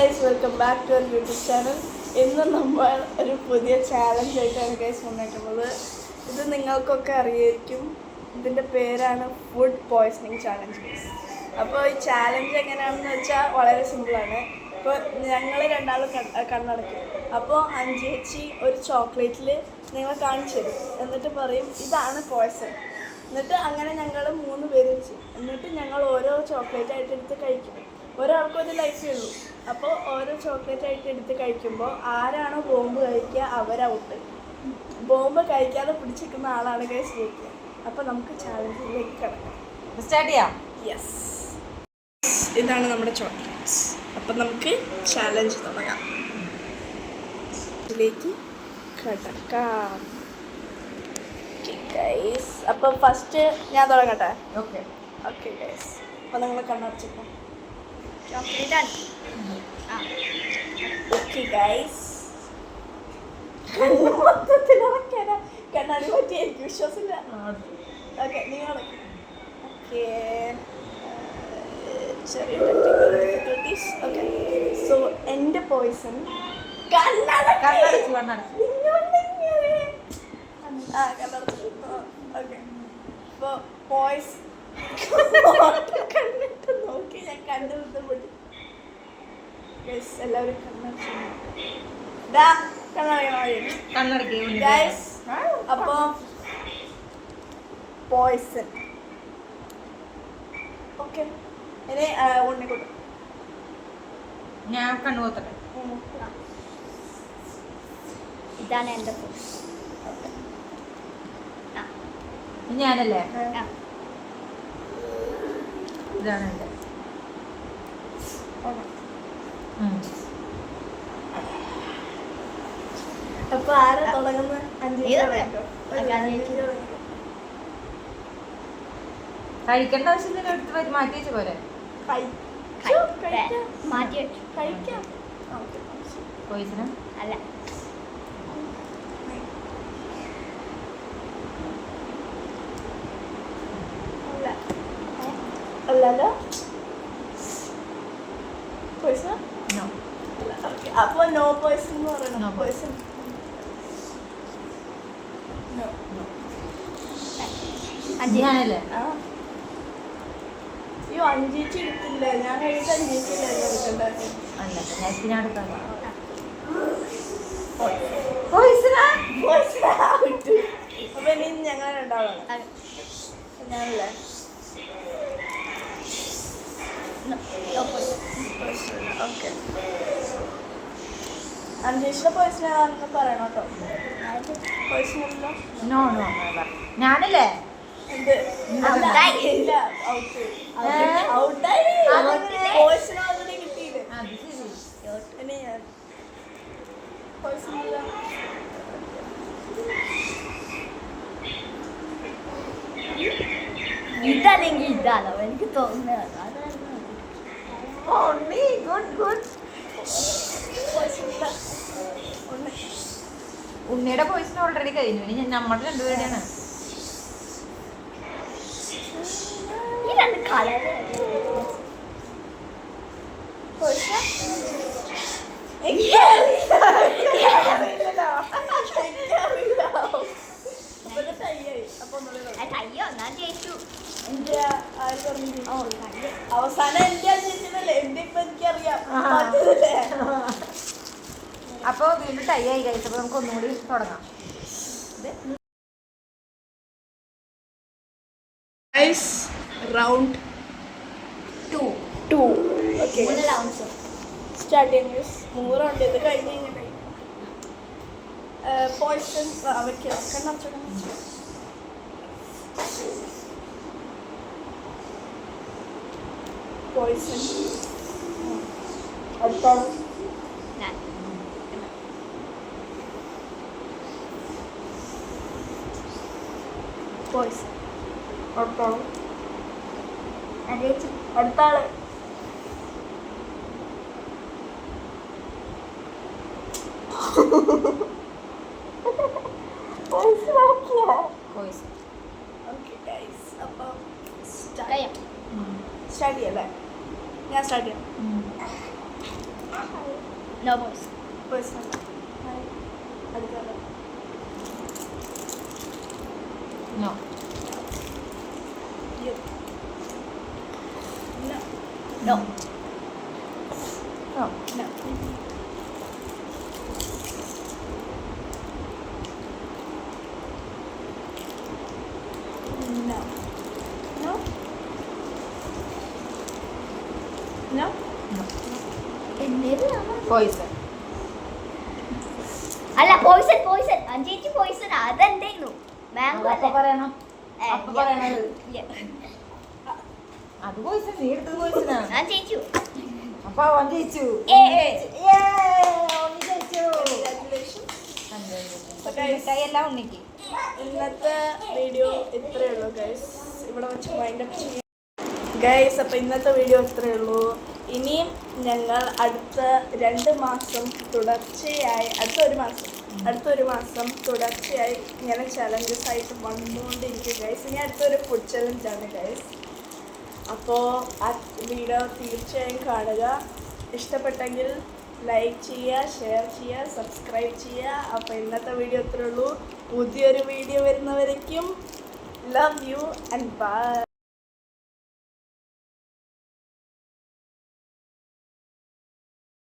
Guys, welcome back to our YouTube channel. ഇന്ന് നമ്മൾ ഒരു പുതിയ ചാലഞ്ച് ആയിട്ടാണ് ഗൈസ് മുന്നേറ്റുന്നത്. ഇത് നിങ്ങൾക്കൊക്കെ അറിയായിരിക്കും. ഇതിൻ്റെ പേരാണ് ഫുഡ് പോയ്സണിങ് ചാലഞ്ച് ഗൈസ്. അപ്പോൾ ഈ ചാലഞ്ച് എങ്ങനെയാണെന്ന് വെച്ചാൽ വളരെ സിമ്പിളാണ്. ഇപ്പോൾ ഞങ്ങൾ രണ്ടാളും കണ്ണടക്കും. അപ്പോൾ അഞ്ചേച്ചി ഒരു ചോക്ലേറ്റിൽ നിങ്ങളെ കാണിച്ചു തരും. എന്നിട്ട് പറയും ഇതാണ് പോയ്സൺ. എന്നിട്ട് അങ്ങനെ ഞങ്ങൾ 3 പേര് വെച്ച് എന്നിട്ട് ഞങ്ങൾ ഓരോ ചോക്ലേറ്റ് ആയിട്ട് എടുത്ത് കഴിക്കും. ഒരാൾക്കും ഒരു ലൈഫേ ഉള്ളൂ. അപ്പോൾ ഓരോ ചോക്ലേറ്റ് ആയിട്ട് എടുത്ത് കഴിക്കുമ്പോൾ ആരാണോ ബോംബ് കഴിക്കുക അവരൗട്ട്. ബോംബ് കഴിക്കാതെ പിടിച്ചിരിക്കുന്ന ആളാണ് ഗൈസ് ജയിക്കുക. അപ്പോൾ നമുക്ക് ചാലഞ്ചിലേക്ക് കിടക്കാം. സ്റ്റാർട്ട് ചെയ്യാം. യെസ്, ഇതാണ് നമ്മുടെ ചോക്ലേറ്റ്സ്. അപ്പം നമുക്ക് ചാലഞ്ച് തുടങ്ങാം. ഇതിലേക്ക് കിടക്കാം. ഗൈസ്, അപ്പം ഫസ്റ്റ് ഞാൻ തുടങ്ങട്ടെ? ഓക്കെ ഓക്കെ ഗൈസ്, അപ്പോൾ നിങ്ങൾ കണ്ണടച്ചിട്ടോ. ഓക്കെ ഗൈസ്, മൊത്തത്തിലിറക്കാനാ കണ്ണാടി പറ്റിയായിരിക്കും, വിശ്വാസമില്ല. ഓക്കെ, നിങ്ങൾ ഓക്കെ. ചെറിയ ഡിഫിക്കൽട്ടീസ്. ഓക്കെ, സോ എൻ്റെ പോയ്സൺ ഓക്കെ. ഇപ്പോൾ പോയ്സ് കണ്ടിട്ട് നോക്കി ഞാൻ കണ്ടു ബുദ്ധിമുട്ടി. എല്ലാവരും ഗൈസ്. അപ്പോൾ പോയ്സൺ. ഓക്കെ, ഇനി ഉണ്ണിക്കുട്ടൻ. ഞാൻ കണ്ണുപോത്തട്ടെ. ഇതാണ് എൻ്റെ പോയ്സൺ. ഞാനല്ലേ? ഇതാണ് എൻ്റെ. അപ്പൊ ആരാ തുടങ്ങുന്നത്? കഴിക്കേണ്ട ആവശ്യത്തിന് എടുത്ത് മാറ്റി വെച്ച പോലെ മാറ്റി വെച്ചു. കഴിക്കാം. പോയിസനം അല്ല, അല്ലല്ലോ. പോയ്സൺ? നോ. അപ്പോൾ നോ പോയ്സൺ എന്ന് പറയണം. No poison. നോ. ഞാനല്ലേ? അയ്യോ, അഞ്ചേച്ചി എടുത്തില്ല. ഞാൻ കഴിച്ച അഞ്ചേച്ചില്ല എടുക്കണ്ടേ? അല്ല, ഞാൻ എടുക്കാം. അപ്പൊ ഇനി ഞങ്ങൾ രണ്ടാളാണ്. ഞാനല്ലേ? ഓക്കെ, അഞ്ചേച്ചിയുടെ പോയ്സൺ ആണെന്ന് പറയണം കേട്ടോ. പോയ്സണല്ലോ. നോ നോ, ഞാനല്ലേ? എന്ത്? ഇല്ല, ഔട്ട്. ഔട്ടായി. പോയ്സൺ ഓൾറെഡി കിട്ടിയില്ലേ? ഇനി ഞാൻ പോയ്സൺ ഇല്ല. ഇതല്ലെങ്കിൽ ഇതാണോ എനിക്ക് തോന്നുന്നത്. ഉണ്ണിയുടെ പോയിസൺ ഓൾറെഡി കഴിഞ്ഞു. ഇനി നമ്മുടെ രണ്ടുപേരുടെയാണ്. ഈ രണ്ട് കളർ അയ്യോ എന്നാ ജയിച്ചു. അവസാനം എന്റെ അഞ്ചേച്ചിനല്ലേ? എന്റെ ഇപ്പൊ എനിക്കറിയാം. അപ്പൊ വീണ്ടും ടൈ ആയി കഴിച്ചു. അപ്പൊ നമുക്ക് ഒന്നും കൂടി തുടങ്ങാം. റൗണ്ട് 2. ഓക്കെ, സ്റ്റാർട്ട് ചെയ്യാം. 3 റൗണ്ട് ഇത് കഴിഞ്ഞ് കഴിഞ്ഞാൽ പോയ്സൺ വെക്കാം. കണ്ണടച്ചോ. പോയ്സൺ അടുത്താണ്. പോയ്സൺ അടുത്താണ്. അടുത്താള്. ഓക്കെ ഗൈസ്, അപ്പം സ്റ്റാർട്ട് ചെയ്യാം. ഞാൻ സ്റ്റാർട്ട് ചെയ്യാം. No boys. പേഴ്സണൽ അടുത്തത് no you know no no no No. No? No? എന്നേതാണ്? പോയിസൺ അല്ല പോയിസൺ പോയിസൺ അഞ്ചേച്ചി പോയിസൺ അതെന്തായിരുന്നു മാംഗോ അപ്പൊ അല്ലേ? പറയണം ഏ, അപ്പൊ പറയണത് yeah. അത് പോയിസൺ നീ എടുത്തത് പോയിസണാണ് ഞാൻ ജയിച്ചു. അപ്പൊ അവൻ ജയിച്ചു ഏയ്. ഓൻ ജയിച്ചു Congratulations. മിഠായി എല്ലാം ഉണ്ണിക്ക് ഇന്നത്തെ വീഡിയോ ഇത്രയേ ഉള്ളൂ ഗൈസ്. ഇവിടെ വെച്ച് വൈൻഡപ്പ് ചെയ്യാം ഗൈസ്. അപ്പോൾ ഇന്നത്തെ വീഡിയോ ഇത്രയേ ഉള്ളൂ. ഇനിയും ഞങ്ങൾ അടുത്ത 2 മാസം തുടർച്ചയായി അടുത്തൊരു മാസം തുടർച്ചയായി ഇങ്ങനെ ചലഞ്ചസ് ആയിട്ട് വന്നുകൊണ്ടിരിക്കും ഗൈസ്. ഇനി അടുത്തൊരു ഫുഡ് ചലഞ്ചാണ് ഗൈസ്. അപ്പോൾ ആ വീഡിയോ തീർച്ചയായും കാണുക. ഇഷ്ടപ്പെട്ടെങ്കിൽ ലൈക്ക് ചെയ്യുക, ഷെയർ ചെയ്യുക, സബ്സ്ക്രൈബ് ചെയ്യുക. അപ്പോൾ ഇന്നത്തെ വീഡിയോ ഇത്രയേ ഉള്ളൂ. പുതിയൊരു വീഡിയോ വരുന്നവരേക്കും ലവ് യു ആൻഡ് ബൈ.